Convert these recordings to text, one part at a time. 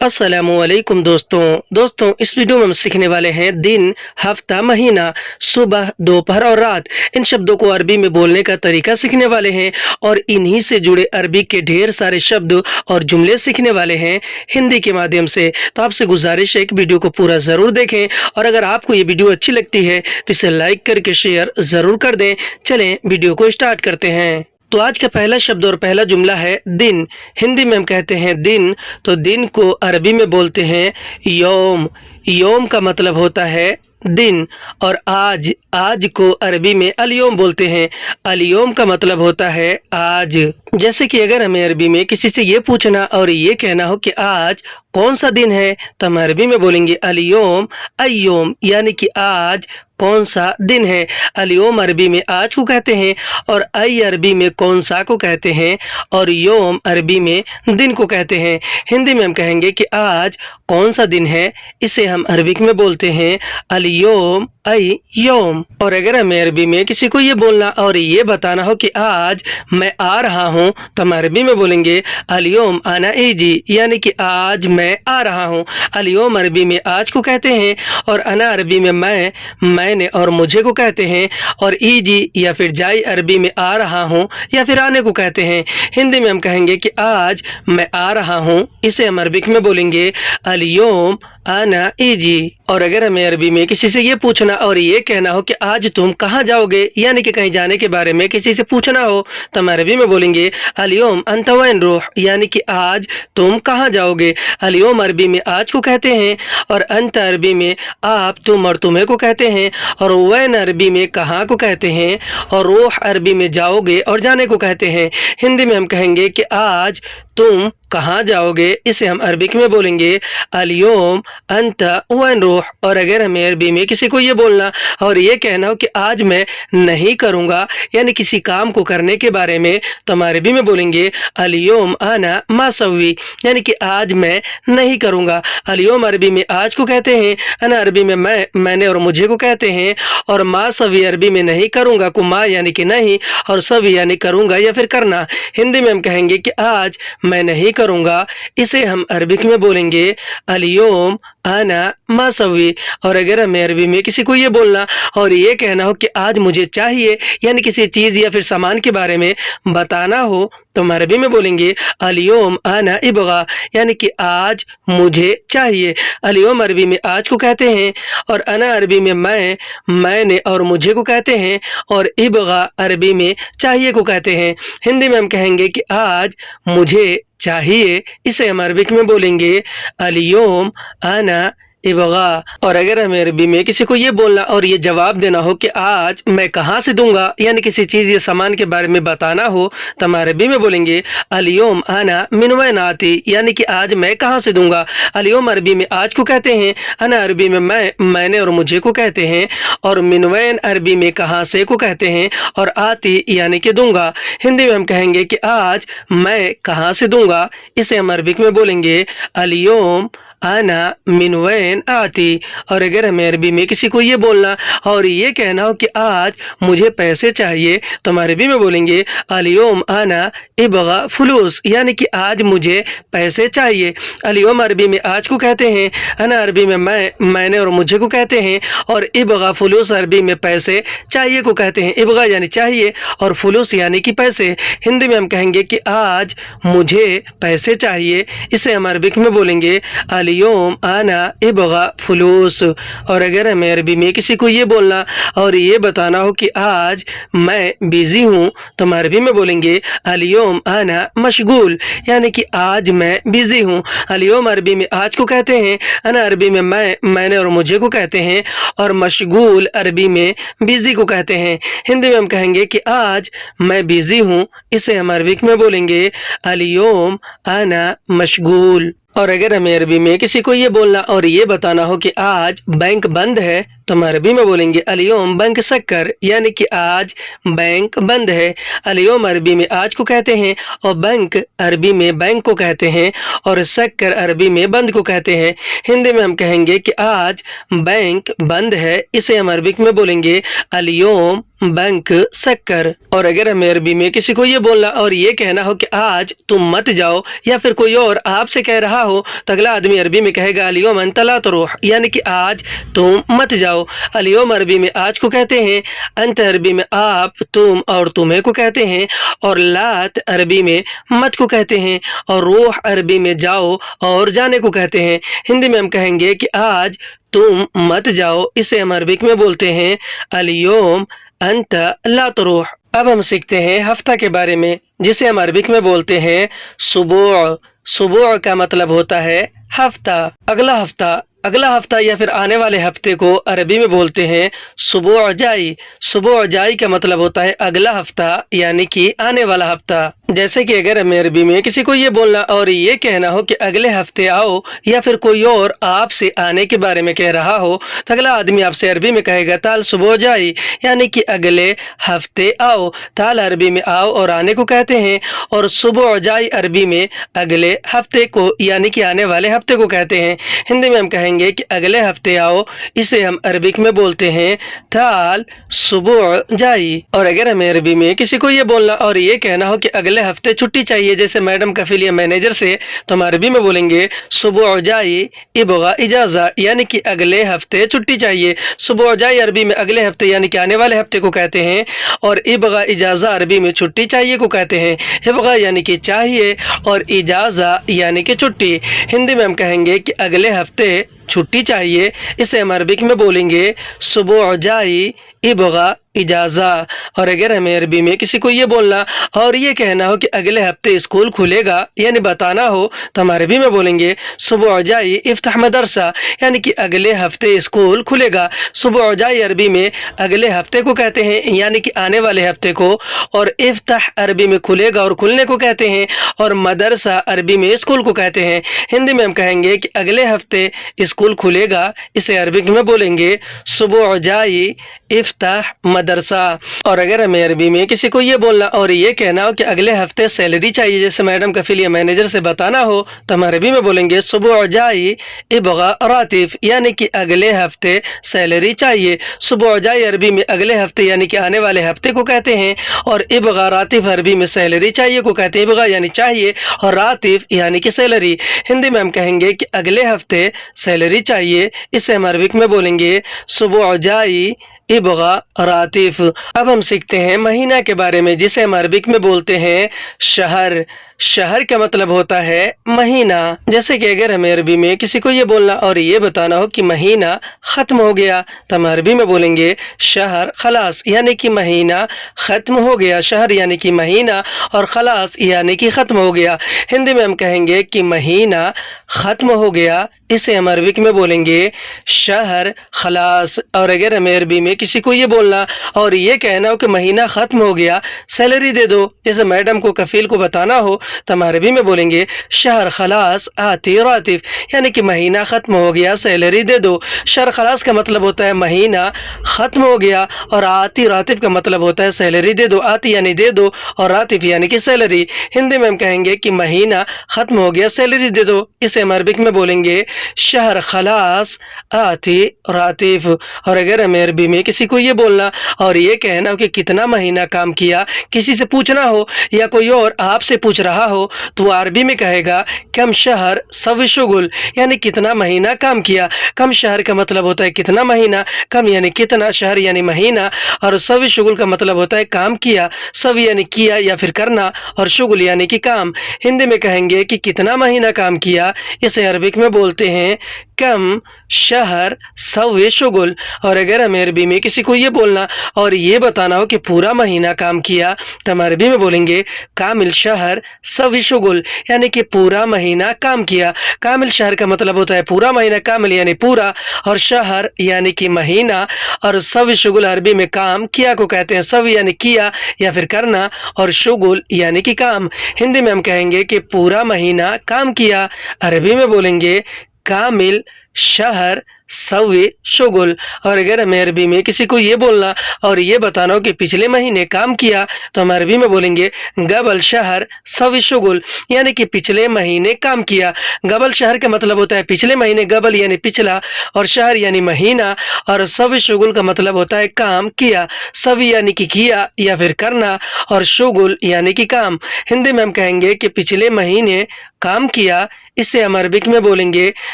अस्सलामुअलैकुम दोस्तों इस वीडियो में हम सीखने वाले हैं दिन, हफ्ता, महीना, सुबह, दोपहर और रात। इन शब्दों को अरबी में बोलने का तरीका सीखने वाले हैं और इन्हीं से जुड़े अरबी के ढेर सारे शब्द और जुमले सीखने वाले हैं हिंदी के माध्यम से। तो आपसे गुजारिश है कि वीडियो को पूरा ज़रूर देखें और अगर आपको ये वीडियो अच्छी लगती है तो इसे लाइक करके शेयर ज़रूर कर दें। चलें वीडियो को स्टार्ट करते हैं। तो आज का पहला शब्द और पहला जुमला है दिन। हिंदी में हम कहते हैं दिन, तो दिन को अरबी में बोलते हैं यौम। यौम का मतलब होता है दिन। और आज को अरबी में अलयोम बोलते हैं। अलयोम का मतलब होता है आज। जैसे कि अगर हमें अरबी में किसी से ये पूछना और ये कहना हो कि आज कौन सा दिन है, तो हम अरबी में बोलेंगे अलयोम अय्योम, यानी कि आज कौन सा दिन है। अलयोम अरबी में आज को कहते हैं और अय अरबी में कौन सा को कहते हैं और योम अरबी में दिन को कहते हैं। हिंदी में हम कहेंगे कि आज कौन सा दिन है, इसे हम अरबिक में बोलते हैं अलयोम अय योम। और अगर हमें अरबी में किसी को ये बोलना और ये बताना हो कि आज मैं आ रहा हूँ, तो हम अरबी में बोलेंगे अलयोम आना इजी, यानी कि आज मैं आ रहा हूँ। अलयोम अरबी में आज को कहते हैं और अना अरबी में मैंने और मुझे को कहते हैं और इजी या फिर जाई अरबी में आ रहा हूँ या फिर आने को कहते हैं। हिंदी में हम कहेंगे कि आज मैं आ रहा हूँ, इसे हम अरबिक में बोलेंगे अलयोम आना इजी। और अगर हमें अरबी में किसी से ये पूछना और ये कहना हो कि आज तुम कहाँ जाओगे, यानी कि कहीं जाने के बारे में किसी से पूछना हो, तो हम अरबी में बोलेंगे अलयोम अंत वैन रूह, यानी कि आज तुम कहाँ जाओगे। अलयोम अरबी में आज को कहते हैं और अंत अरबी में आप, तुम और तुम्हें को कहते हैं और वैन अरबी में कहाँ को कहते हैं और रूह अरबी में जाओगे और जाने को कहते हैं। हिंदी में हम कहेंगे कि आज तुम कहाँ जाओगे, इसे हम अरबिक में बोलेंगे अलयोम अंत वैन रूह। और अगर हमें अरबी में किसी को ये बोलना और ये कहना हो कि आज मैं नहीं करूँगा, यानी किसी काम को करने के बारे में, तो हम अरबी में बोलेंगे अलयोम आना मासवी, यानी कि आज मैं नहीं करूँगा। अलयोम अरबी में आज को कहते हैं, अना अरबी में मैंने और मुझे को कहते हैं और मासवी अरबी में नहीं करूँगा को मा यानी कि नहीं और सवी यानी करूँगा या फिर करना। हिंदी में हम कहेंगे कि आज मैं नहीं करूँगा, इसे हम अरबिक में बोलेंगे अलयोम आना मासवी। और अगर हमें अरबी में किसी को ये बोलना और ये कहना हो कि आज मुझे चाहिए, यानी किसी चीज़ या फिर सामान के बारे में बताना हो, तो हम अरबी में बोलेंगे अलयोम आना इबगा, यानी कि आज मुझे चाहिए। अलयोम अरबी में आज को कहते हैं और अना अरबी में मैंने और मुझे को कहते हैं और इबगा अरबी में चाहिए को कहते हैं। हिंदी में हम कहेंगे कि आज मुझे चाहिए, इसे हम अरबिक में बोलेंगे अलयोम आना इबगा। और अगर हमें अरबी में किसी को ये बोलना और ये जवाब देना हो कि आज मैं कहाँ से दूंगा, यानी किसी चीज़ या सामान के बारे में बताना हो, तो हम अरबी में बोलेंगे अलयोम आना मिन वैन आती, यानी कि आज मैं कहाँ से दूंगा। अलयोम अरबी में आज को कहते हैं, अना अरबी में मैंने और मुझे को कहते हैं और मिन वैन अरबी में कहाँ से को कहते हैं और आती यानी कि दूंगा। हिंदी में हम कहेंगे कि आज मैं कहाँ से दूंगा, इसे हम अरबिक में बोलेंगे अलयोम आना मिन वैन आती। और अगर हमें अरबी में किसी को ये बोलना और ये कहना हो कि आज मुझे पैसे चाहिए, तो हम अरबी में बोलेंगे अलयोम आना इबगा फुलूस, यानी कि आज मुझे पैसे चाहिए। अलयोम अरबी में आज को कहते हैं, अना अरबी में मैंने और मुझे को कहते हैं और इबगा फुलूस अरबी में पैसे चाहिए को कहते हैं। इबगा यानी चाहिए और फुलूस यानी कि पैसे। हिंदी में हम कहेंगे कि आज मुझे पैसे चाहिए, इसे हम अरबिक में बोलेंगे अलयोम आना इबगा फुलूस। और अगर हमें अरबी में किसी को ये बोलना और ये बताना हो कि आज मैं बिज़ी हूँ, तो हम अरबी में बोलेंगे अलयोम आना मशगूल, यानी कि आज मैं बिज़ी हूँ। अलयोम अरबी में आज को कहते हैं, अना अरबी में मैंने और मुझे को कहते हैं और मशगूल अरबी में बिज़ी को कहते हैं। हिंदी में हम कहेंगे कि आज मैं बिज़ी हूँ, इसे हम अरबिक में बोलेंगे अलयोम आना मशगूल। और अगर हमें अरबी में किसी को ये बोलना और ये बताना हो कि आज बैंक बंद है, तो हम अरबी में बोलेंगे अलयोम बैंक सक्कर, यानी कि आज बैंक बंद है। अलयोम अरबी में आज को कहते हैं और बैंक अरबी में बैंक को कहते हैं और सक्कर अरबी में बंद को कहते हैं। हिंदी में हम कहेंगे कि आज बैंक बंद है, इसे हम अरबिक में बोलेंगे अलयोम बैंक शक्कर। और अगर हमें अरबी में किसी को ये बोलना और ये कहना हो कि आज तुम मत जाओ, या फिर कोई और आपसे कह रहा हो, तो अगला आदमी अरबी में कहेगा अल-यौम अंत ला तरूह, यानी कि आज तुम मत जाओ। अल-यौम अरबी में आज को कहते हैं, अंत अरबी में आप, तुम और तुम्हें को कहते हैं, और लात अरबी में मत को कहते हैं, और रूह अरबी में जाओ और जाने को कहते हैं। हिंदी में हम कहेंगे कि आज तुम मत जाओ, इसे हम अरबिक में बोलते हैं अल-यौम अंत ला तरूह। अब हम सीखते हैं हफ्ता के बारे में, जिसे हम अरबिक में बोलते हैं सुबुअ। सुबुअ का मतलब होता है हफ्ता, अगला हफ्ता। अगला हफ्ता या फिर आने वाले हफ्ते को अरबी में बोलते हैं सुबुअ जाई। सुबुअ जाई का मतलब होता है अगला हफ्ता, यानी कि आने वाला हफ्ता। जैसे कि अगर हमें अरबी में किसी को ये बोलना और ये कहना हो कि अगले हफ्ते आओ, या फिर कोई और आपसे आने के बारे में कह रहा हो, तो अगला आदमी आपसे अरबी में कहेगा ताल सुबह जाई, यानी कि अगले हफ्ते आओ। ताल अरबी में आओ और आने को कहते हैं, और सुबह जाई अरबी में अगले हफ्ते को, यानी कि आने वाले हफ्ते को कहते हैं। हिंदी में हम कहेंगे कि अगले हफ्ते आओ, इसे हम अरबिक में बोलते हैं ताल सुबह जाई। और अगर हमें अरबी में किसी को ये बोलना और ये कहना हो कि अगले हफ्ते छुट्टी चाहिए, जैसे मैडम कफिल या मैनेजर से, तो हम अरबी में बोलेंगे सुबह जाई इबगा इजाजा, यानी कि अगले हफ्ते छुट्टी चाहिए। सुबह जाई अरबी में अगले हफ्ते यानी कि आने वाले हफ्ते को कहते हैं, और इबगा इजाजा अरबी में छुट्टी चाहिए को कहते हैं। इबगा यानी कि चाहिए, और इजाजा यानी कि छुट्टी। हिंदी में हम कहेंगे कि अगले हफ्ते छुट्टी चाहिए, इसे हम अरबिक में बोलेंगे सुबह जाई इबगा इजाज़ा। और अगर हमें अरबी में किसी को ये बोलना और ये कहना हो कि अगले हफ्ते स्कूल खुलेगा, यानी बताना हो, तो हम अरबी में बोलेंगे सुबह जाई इफ्ताह मदरसा, यानी कि अगले हफ्ते स्कूल खुलेगा। सुबह जाई अरबी में अगले हफ्ते को कहते हैं, यानी कि आने वाले हफ्ते को, और इफ्ताह अरबी में खुलेगा और खुलने को कहते हैं, और मदरसा अरबी में स्कूल को कहते हैं। हिंदी में हम कहेंगे कि अगले हफ्ते स्कूल खुलेगा, इसे अरबिक में बोलेंगे सुबह जाई इफ्ताह मदरसा। और अगर हमें अरबी में किसी को ये बोलना और ये कहना हो कि अगले हफ्ते सैलरी चाहिए, जैसे मैडम कफिल या मैनेजर से बताना हो, तो हम अरबी में बोलेंगे सुबह जाई इबगा रातिफ, यानी कि अगले हफ्ते सैलरी चाहिए। सुबह जाई अरबी में अगले हफ्ते यानी कि आने वाले हफ्ते को कहते हैं, और इबगा रातिफ अरबी में सैलरी चाहिए को कहते हैं। इबगा यानी चाहिए, और रातिफ यानी कि सैलरी। हिंदी में हम कहेंगे कि अगले हफ्ते सैलरी चाहिए, इसे हम अरबिक में बोलेंगे सुबह जाई इबगा रातिफ। अब हम सीखते हैं महीना के बारे में, जिसे हम अरबिक में बोलते हैं शहर। शहर का मतलब होता है महीना। जैसे कि अगर हमें अरबी में किसी को ये बोलना और ये बताना हो कि महीना ख़त्म हो गया, तो हम अरबी में बोलेंगे शहर खलास, यानी कि महीना ख़त्म हो गया। शहर यानी कि महीना, और खलास यानी कि ख़त्म हो गया। हिंदी में हम कहेंगे कि महीना ख़त्म हो गया, इसे हम अरबिक में बोलेंगे शहर खलास। और अगर हमें अरबी में किसी को ये बोलना और ये कहना हो कि महीना ख़त्म हो गया, सैलरी दे दो, जैसे मैडम को कफील को बताना हो, तो हम अरबी में बोलेंगे शहर खलास आती रातिफ, यानी कि महीना ख़त्म हो गया, सैलरी दे दो। शहर खलास का मतलब होता है महीना ख़त्म हो गया, और आती रातिफ का मतलब होता है सैलरी दे दो। आती यानी दे दो, और रातिफ यानी कि सैलरी। हिंदी में हम कहेंगे कि महीना ख़त्म हो गया, सैलरी दे दो, इसे हम अरबिक में बोलेंगे शहर खलास आती रातिफ। और अगर हमें अरबी में किसी को ये बोलना और ये कहना हो कि कितना महीना काम किया, किसी से पूछना हो या कोई और आपसे पूछ रहा हो, तो वो अरबी में कहेगा कम शहर सव शुगुल, यानी कितना महीना काम किया। कम शहर का मतलब होता है कितना महीना, कम यानी कितना, शहर यानी महीना, और सव शुगुल का मतलब होता है काम किया। सव यानी किया या फिर करना, और शुगुल यानी कि काम। हिंदी में कहेंगे कि कितना महीना काम किया, इसे अरबिक में बोलते हैं कम शहर सव शुगुल। और अगर हमें अरबी में किसी को ये बोलना और ये बताना हो कि पूरा महीना काम किया, तो हम अरबी में बोलेंगे कामिल शहर सव शुगुल, यानी कि पूरा महीना काम किया। कामिल शहर का मतलब होता है पूरा महीना, कामिल यानी पूरा, और शहर यानी कि महीना, और सव शुगुल अरबी में काम किया को कहते हैं। सव यानी किया या फिर करना, और शुगुल यानी कि काम। हिंदी में हम कहेंगे कि पूरा महीना काम किया, अरबी में बोलेंगे कामिल शहर सवी शुगुल। और अगर हमें अरबी में किसी को ये बोलना और ये बताना हो कि पिछले महीने काम किया, तो हम अरबी में बोलेंगे गबल शहर सवी शुगुल, यानी कि पिछले महीने काम किया। गबल शहर का मतलब होता है पिछले महीने, गबल यानी पिछला, और शहर यानी महीना, और सवी शुगुल का मतलब होता है काम किया। सवी यानी कि किया या फिर करना, और शुगुल यानी कि काम। हिंदी में हम कहेंगे कि पिछले महीने काम किया, इसे हम अरबिक में बोलेंगे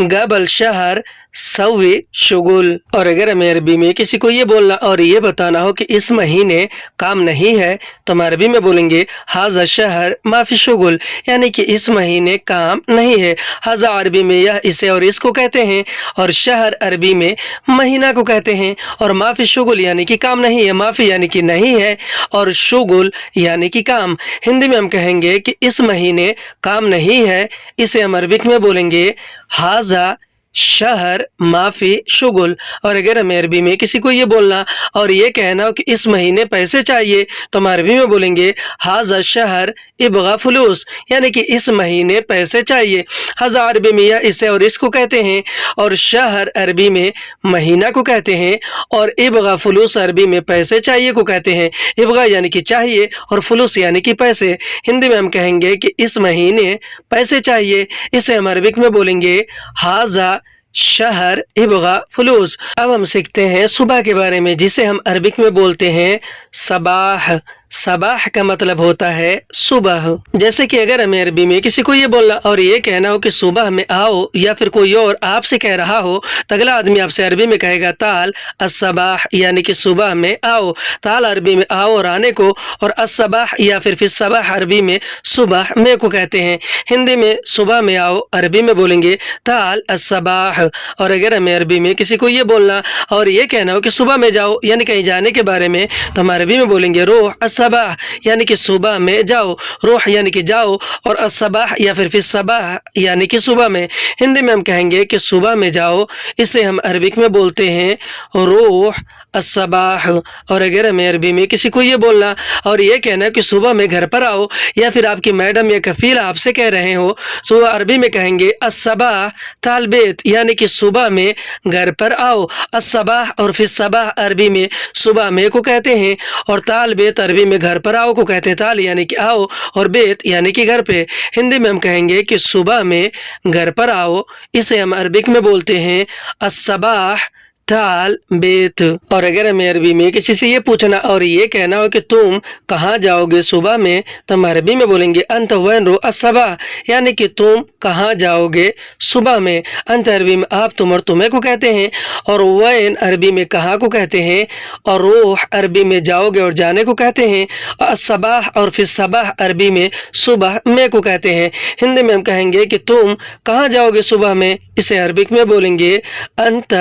गबल शहर सवी शुगुल। और अगर हमें अरबी में किसी को ये बोलना और ये बताना हो कि इस महीने काम नहीं है, तो हम अरबी में बोलेंगे हाजा शहर माफी शुगुल, यानी कि इस महीने काम नहीं है। हाजा अरबी में यह, इसे और इसको कहते हैं, और शहर अरबी में महीना को कहते हैं, और माफी शुगुल यानी कि काम नहीं है। माफी यानी कि नहीं है, और शुगुल यानी कि काम। हिंदी में हम कहेंगे कि इस महीने काम नहीं है, इसे हम अरबिक में बोलेंगे हाजा शहर माफी शुगुल। और अगर हमें अरबी में किसी को ये बोलना और ये कहना हो कि इस महीने पैसे चाहिए, तो हम अरबी में बोलेंगे हाजा शहर इबगा फुलूस, यानी कि इस महीने पैसे चाहिए। हाजा अरबी में यह, इसे और इसको कहते हैं, और शहर अरबी में महीना को कहते हैं, और इबगा फुलूस अरबी में पैसे चाहिए को कहते हैं। इबगा यानी कि चाहिए, और फुलूस यानी कि पैसे। हिंदी में हम कहेंगे कि इस महीने पैसे चाहिए, इसे हम अरबिक में बोलेंगे हाजा शहर इबगा फुलूस। अब हम सीखते हैं सुबह के बारे में, जिसे हम अरबिक में बोलते हैं सबाह। सबाह का मतलब होता है सुबह। जैसे कि अगर हमें अरबी में किसी को ये बोलना और ये कहना हो कि सुबह में आओ, या फिर कोई और आपसे कह रहा हो, तो अगला आदमी आपसे अरबी में कहेगा ताल अस्सबाह, यानी कि सुबह में आओ। ताल अरबी में आओ और आने को, और अस्सबाह या फिर सबाह अरबी में सुबह में को कहते हैं। हिंदी में सुबह में आओ अरबी में बोलेंगे ताल अस्सबाह। और अगर हमें अरबी में किसी को ये बोलना और ये कहना हो कि सुबह में जाओ, यानी कहीं जाने के बारे में, तो हम अरबी में बोलेंगे रोह अस्सबाह, यानी कि सुबह में जाओ। रोह यानी कि जाओ, और अस्सबाह या फिर सबाह यानी कि सुबह में। हिंदी में हम कहेंगे कि सुबह में जाओ, इसे हम अरबिक में बोलते हैं रोह अस्सबाह। और अगर हमें अरबी में किसी को ये बोलना और ये कहना कि सुबह में घर पर आओ, या फिर आपकी मैडम या कफील आपसे कह रहे हो, तो अरबी में कहेंगे अस्सबाह तालबेत, यानी कि सुबह में घर पर आओ। अस्सबाह और फिर सबाह अरबी में सुबह में को कहते हैं, और तालबेत अरबी में घर पर आओ को कहते हैं। ताल यानी कि आओ, और बेत यानी कि घर पे। हिंदी में हम कहेंगे कि सुबह में घर पर आओ, इसे हम अरबिक में बोलते हैं अस्सबाह ताल बेत। और अगर हमें अरबी में किसी से ये पूछना और ये कहना हो कि तुम कहाँ जाओगे सुबह में, तो हम अरबी में बोलेंगे अंत वैन रो अस्सबाह, यानी कि तुम कहाँ जाओगे सुबह में। अंत अरबी में आप, तुम और तुम्हें को कहते हैं, और वैन अरबी में कहाँ को कहते हैं, और रोह अरबी में जाओगे और जाने को कहते हैं। अस्सबाह और फिर सबाह अरबी में सुबह में को कहते हैं। हिंदी में हम कहेंगे कि तुम कहाँ जाओगे सुबह में, इसे अरबिक में बोलेंगे अंत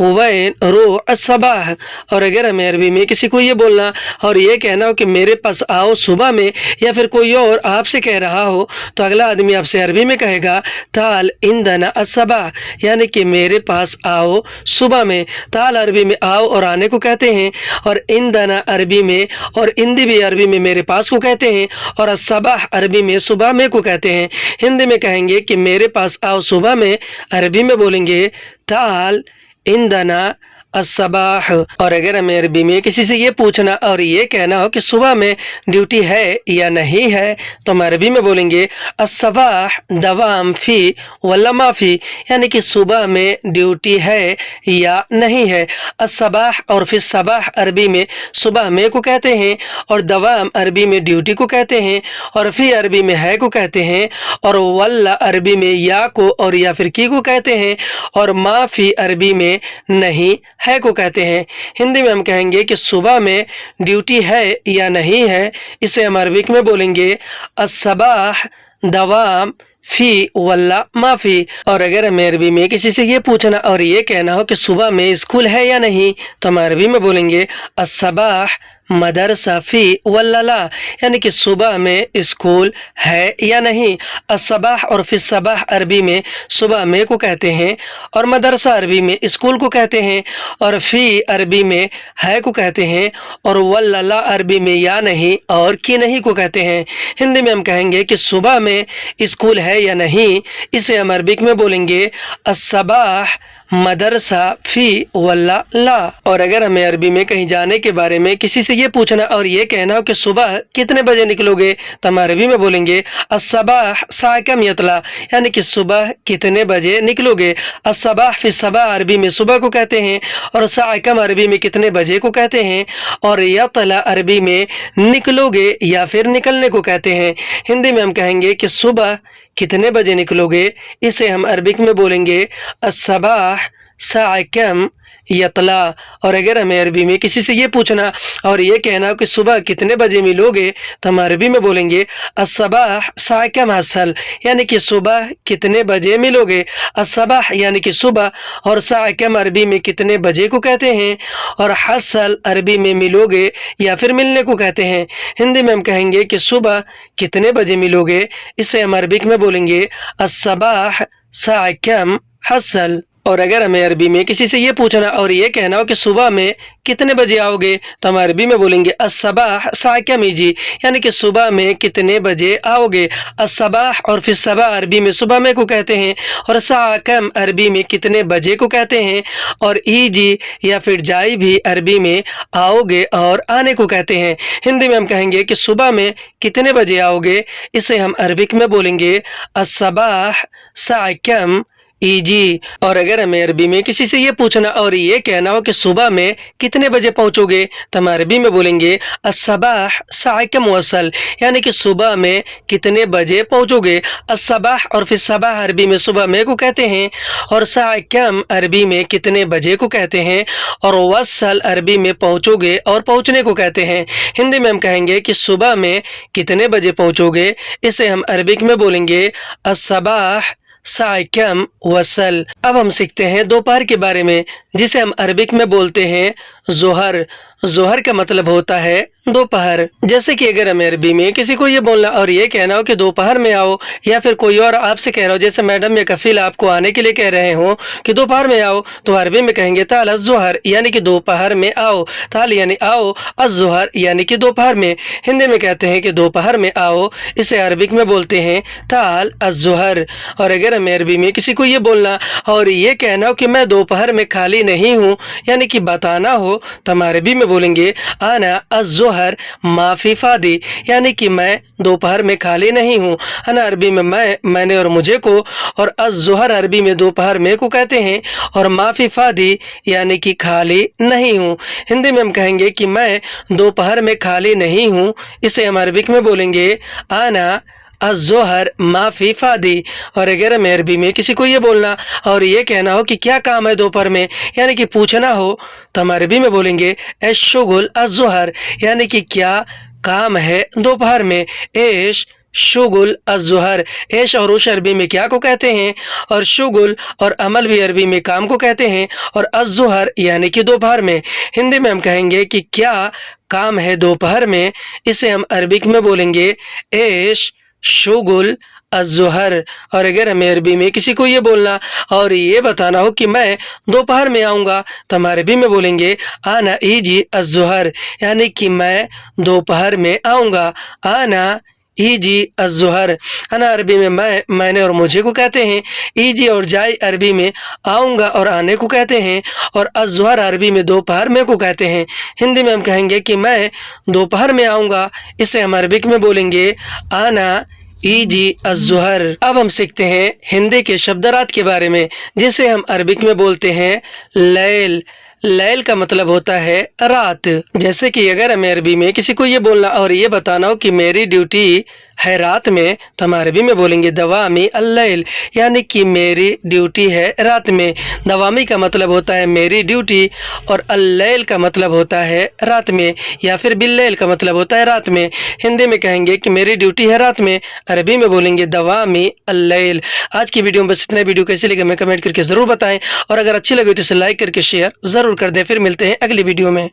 वैन रो अस्सबाह। और अगर हमें अरबी में किसी को ये बोलना और ये कहना हो कि मेरे पास आओ सुबह में, या फिर कोई और आपसे कह रहा हो, तो अगला आदमी आपसे अरबी में कहेगा ताल इंदना अस्सबाह, यानी कि मेरे पास आओ सुबह में। ताल अरबी में आओ और आने को कहते हैं, और इंदना अरबी में, और इंदी भी अरबी में मेरे पास को कहते हैं, और अस्सबाह अरबी में सुबह में को कहते हैं। हिंदी में कहेंगे कि मेरे पास आओ सुबह में, अरबी में बोलेंगे ताल इंदना अस्सबाह। और अगर हमें अरबी में किसी से ये पूछना और ये कहना हो कि सुबह में ड्यूटी है या नहीं है, तो हम अरबी में बोलेंगे अस्सबाह दवाम फी वल्ला माफी, यानी कि सुबह में ड्यूटी है या नहीं है। अस्सबाह और फिर सबाह अरबी में सुबह में को कहते हैं, और दवाम अरबी में ड्यूटी को कहते हैं, और फी अरबी में है को कहते हैं, और वल्ला अरबी में या को और या फिर की को कहते हैं, और माफी अरबी में नहीं है को कहते हैं। हिंदी में हम कहेंगे कि सुबह में ड्यूटी है या नहीं है, इसे हम अरबिक में बोलेंगे अस्सबाह दवाम फी वल्ला माफी। और अगर हमें अरबी में किसी से ये पूछना और ये कहना हो कि सुबह में स्कूल है या नहीं, तो हम अरबी में बोलेंगे अस्सबाह मदरसा फी वल्ला ला, यानी कि सुबह में स्कूल है या नहीं। अस्सबाह और फिस सबाह अरबी में सुबह में को कहते हैं और मदरसा अरबी में स्कूल को कहते हैं और फी अरबी में है को कहते हैं और वल्ला ला अरबी में या नहीं और कि नहीं को कहते हैं। हिंदी में हम कहेंगे कि सुबह में स्कूल है या नहीं, इसे हम अरबिक में बोलेंगे अस्सबाह मदरसा फी वल्ला ला। और अगर हमें अरबी में कहीं जाने के बारे में किसी से ये पूछना और ये कहना हो कि सुबह कितने बजे निकलोगे, तो हम अरबी में बोलेंगे अस्सबाह साकम यतला, यानी कि सुबह कितने बजे निकलोगे। अस्सबाह फी सबाह अरबी में सुबह को कहते हैं और साकम अरबी में कितने बजे को कहते हैं और यतला अरबी में निकलोगे या फिर निकलने को कहते हैं। हिंदी में हम कहेंगे कि सुबह कितने बजे निकलोगे, इसे हम अरबिक में बोलेंगे अस्सबाह साकम यतला। और अगर हमें अरबी में किसी से ये पूछना और ये कहना कि सुबह कितने बजे मिलोगे, तो हम अरबी में बोलेंगे अस्सबाह साकम हसल, यानी कि सुबह कितने बजे मिलोगे। अस्सबाह यानी कि सुबह और साकम अरबी में कितने बजे को कहते हैं और हसल अरबी में मिलोगे या फिर मिलने को कहते हैं। हिंदी में हम कहेंगे कि सुबह कितने बजे मिलोगे, इसे हम अरबिक में बोलेंगे अस्सबाह साकम हसल। और अगर हमें अरबी में किसी से ये पूछना और ये कहना हो कि सुबह में कितने बजे आओगे, तो हम अरबी में बोलेंगे अस्सबाह साकम इजी, यानी कि सुबह में कितने बजे आओगे। अस्सबाह और फिर सबाह अरबी में सुबह में को कहते हैं और साकम अरबी में कितने बजे को कहते हैं और इजी या फिर जाई भी अरबी में आओगे और आने को कहते हैं। हिंदी में हम कहेंगे कि सुबह में कितने बजे आओगे, इसे हम अरबिक में बोलेंगे अस्सबाह साकम इजी। और अगर हमें अरबी में किसी से ये पूछना और ये कहना हो कि सुबह में कितने बजे पहुंचोगे, तो हम अरबी में बोलेंगे अस्सबाह साकम वसल, यानी कि सुबह में कितने बजे पहुंचोगे। अस्सबाह और फिर सबाह अरबी में सुबह में को कहते हैं और साकम अरबी में कितने बजे को कहते हैं और वसल अरबी में पहुंचोगे और पहुंचने को कहते हैं। हिंदी में हम कहेंगे कि सुबह में कितने बजे पहुंचोगे, इसे हम अरबिक में बोलेंगे अस्सबाह साकम वसल। अब हम सीखते हैं दोपहर के बारे में, जिसे हम अरबिक में बोलते हैं जोहर। जोहर का मतलब होता है दोपहर। जैसे कि अगर हमें अरबी में किसी को ये बोलना और ये कहना हो कि दोपहर में आओ, या फिर कोई और आपसे कह रहा हो, जैसे मैडम या कफील आपको आने के लिए कह रहे हो कि दोपहर में आओ, तो अरबी में कहेंगे ताल अज़्ज़ोहर, यानी कि दोपहर में आओ। ताल यानी आओ, अज़्ज़ोहर यानी कि दोपहर में। हिंदी में कहते हैं कि दोपहर में आओ, इसे अरबिक में बोलते हैं ताल अज़्ज़ोहर। और अगर हमें अरबी में किसी को ये बोलना और ये कहना हो कि मैं दोपहर में खाली नहीं हूँ, यानी कि बताना हो, तो हम अरबी में बोलेंगे आना अज़्ज़ोहर माफी फादी, यानी कि मैं दोपहर में खाली नहीं हूँ। अना अरबी में मैं, मैंने और मुझे को, और अज़्ज़ोहर अरबी में दोपहर में को कहते हैं और माफी फादी यानी कि खाली नहीं हूँ। हिंदी में हम कहेंगे कि मैं दोपहर में खाली नहीं हूँ, इसे हम अरबिक में बोलेंगे आना अज़्ज़ोहर माफी फादी। और अगर हमें अरबी में किसी को ये बोलना और ये कहना हो कि क्या काम है दोपहर में, यानी कि पूछना हो, तो हम अरबी में बोलेंगे एश-शुगुल अज़्ज़ोहर, यानी कि क्या काम है दोपहर में। एश शुगुल अज़्ज़ोहर, एश और उश अरबी में क्या को कहते हैं और शुगुल और अमल भी अरबी में काम को कहते हैं और अज़्ज़ोहर यानी कि दोपहर में। हिंदी में हम कहेंगे कि क्या काम है दोपहर में, इसे हम अरबिक में बोलेंगे एश शुगुल अज़्ज़ोहर। और अगर हमें अरबी में किसी को ये बोलना और ये बताना हो कि मैं दोपहर में आऊँगा, तो हम अरबी में बोलेंगे आना इजी अज़्ज़ोहर, यानी कि मैं दोपहर में आऊँगा। आना इजी अज़्ज़ोहर। अना अरबी में मैं, मैंने और मुझे को कहते हैं। इजी और जाई अरबी में आऊँगा और आने को कहते हैं और अज़्ज़ोहर अरबी में दोपहर में को कहते हैं। हिंदी में हम कहेंगे कि मैं दोपहर में आऊँगा, इसे हम अरबिक में बोलेंगे आना इजी अज़्ज़ोहर। अब हम सीखते हैं हिंदी के शब्दार्थ के बारे में, जिसे हम अरबिक में बोलते हैं लैल। लैल का मतलब होता है रात। जैसे कि अगर हमें अरबी में किसी को ये बोलना और ये बताना हो कि मेरी ड्यूटी है रात में, तो हम अरबी में बोलेंगे दवामी अल-लैल, यानी कि मेरी ड्यूटी है रात में। दवामी का मतलब होता है मेरी ड्यूटी और अल-लैल का मतलब होता है रात में, या फिर बिल-लैल का मतलब होता है रात में। हिंदी में कहेंगे कि मेरी ड्यूटी है रात में, अरबी में बोलेंगे दवामी अल-लैल। आज की वीडियो में बस इतना। वीडियो कैसी लगी हमें कमेंट करके ज़रूर बताएं और अगर अच्छी लगी तो इसे लाइक करके शेयर ज़रूर कर दें। फिर मिलते हैं अगली वीडियो में।